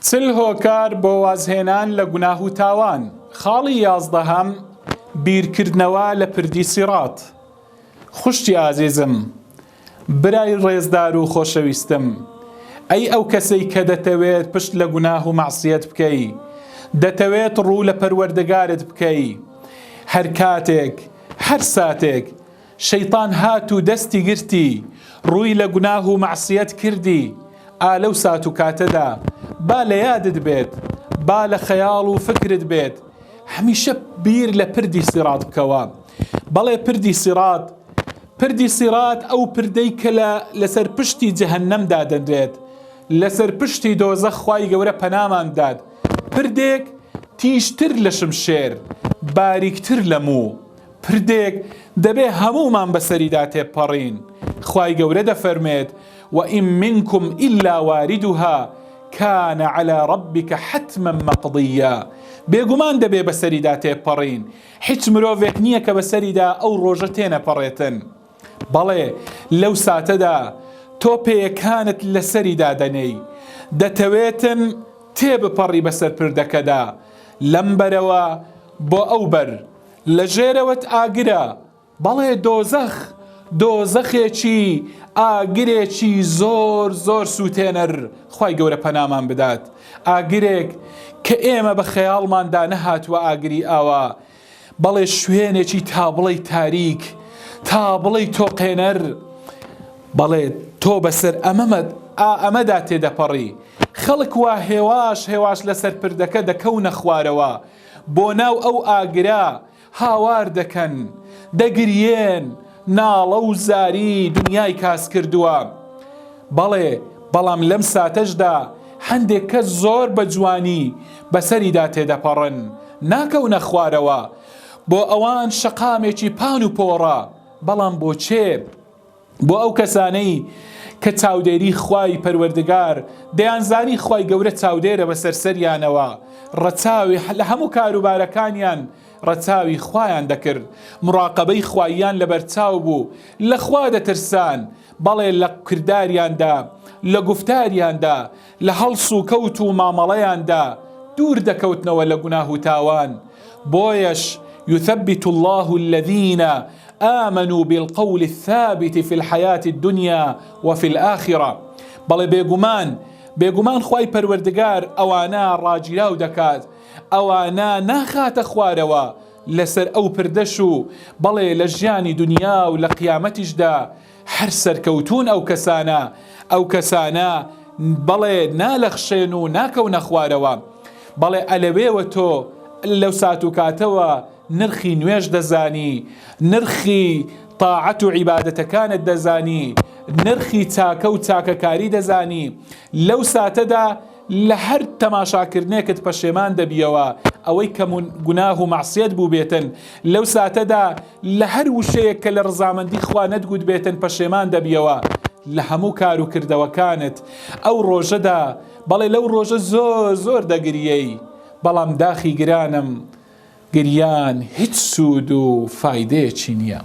چل هۆکار بۆ وازهێنان لە گوناه و تاوان. خاڵی 11 بیرکردنەوە لە پردی سیڕات. خوشتی ئازیزم، برای ڕێزدار و خۆشەویستم، ئەی ئەو کەسەی کە دەتەوێت پشت لە گوناه و مەعسیەت بکەی، دەتەوێت ڕوو لە پەروەردگارت بکەی، هەر کاتێک هەر ساتێک شەیطان هات و دەستی گرتی ڕووی لە گوناه و مەعسیەت کردی، ئالەو سات و کاتەدا با لە یادت بێت، با لە خەیاڵ و فکرت بێت، هەمیشە بیر لە پردی سیڕات بکەوە. بەڵێ پردی سیڕات ئەو پردەی کە لەسەر پشتی جەهەنەمدا دەدرێت، لەسەر پشتی دۆزەخ خوای گەورە پەنامان داد. پردێک تیژتر لە شمشێر، باریکتر لە موو، پردێک دەبێ هەموومان بەسەریدا تێپەڕین. خوای گەورە دەفەرمێت: وَإِن مِّنكُمْ إِلَّا وَارِدُهَا كَانَ عَلَى رَبِّكَ حَتْمًا مَّقْضِيًّا. بێگومان دەبێ بەسەریدا تێپەڕین، هیچ مرۆڤێک نییە کە بەسەریدا ئەو ڕۆژە تێنەپەڕێتن. بەڵێ لەو ساتەدا تۆ پێیەکانت لەسەریدا دەنێی، دەتەوێتن تێبپەڕی بەسەر پردەکەدا. لەم بەرەوە بۆ ئەو بەر لە ژێرەوەت ئاگرە. بەڵێ دۆزەخێکی ئاگرێکی زۆر زۆر سووتێنەر، خوای گەورە پەنامان بدات. ئاگرێک کە ئێمە بە خەیاڵماندا نەهاتووە ئاگری ئاوا. بەڵێ شوێنێکی تابڵەی تاریک، تابڵەی تۆقێنەر. بەڵێ تۆ بەسەر ئەمەدا تێدەپەڕی. خەڵک وا هێواش لەسەر پردەکە دەکەونە خوارەوە، بۆ ناو ئەو ئاگرا هاوار دەکەن، دەگریێن، ناڵە و زاری دنیای کاس کردووە. بەڵام لەم ساتەشدا هەندێک کەس زۆر بە جوانی بەسەریدا تێدەپەڕن، ناکەونە خوارەوە. بۆ ئەوان شەقامێکی پان و پۆڕە. بەڵام بۆ چێ؟ بۆ ئەو کەسانەی کە چاودێری خوای پەروەردگار دەیانزانی خوای گەورە چاودێرە بەسەر سەریانەوە، ڕەچاوی لە هەموو کاروبارەکانیان ڕەچاوی خوایان دەکرد، مراقەبەی خواییان لەبەرچاو بوو، لە خوا دەترسان. بەڵێ لە کرداریاندا، لە گفتاریاندا، لە هەڵس و کەوت و مامەڵەیاندا دوور دەکەوتنەوە لە گوناه و تاوان. بۆیەش يثبت الله الذين آمنوا بالقول الثابت في الحياة الدنيا وفي الآخرة. بەڵێ بێگومان خوای پەروەردگار ئەوانە ڕاگیراو دەکات، ئەوانە ناخاتە خوارەوە لەسەر ئەو پردەش و بەڵێ لە ژیانی دنیا و لە قیامەتیشدا هەر سەرکەوتون ئەو کەسانە بەڵێ نالەخشێن و ناکەونە خوارەوە. بەڵێ ئەلەوێوە تۆ لەو سات و کاتەوە نرخی نوێژ دەزانی، نرخی تاعەت و عیبادەتەکانت دەزانی، نرخی چاکە و چاکەکاری دەزانی. لەو ساتەدا لە هەر تەماشاکردنێکت پەشێمان دەبیەوە، ئەوەی کە گوناه و مەعسیەت بوو بێتن. لەو ساتەدا لە هەر وشەیەک کە لە ڕزامەندی خوا نەتگوت بێتن پەشێمان دەبیەوە لە هەموو کار و کردەوەکانت. ئەو ڕۆژەدا بەڵێ لەو ڕۆژە زۆر دەگریەی، بەڵام داخی گرانم، گریان هیچ سوود و فایدەیەکی نییە.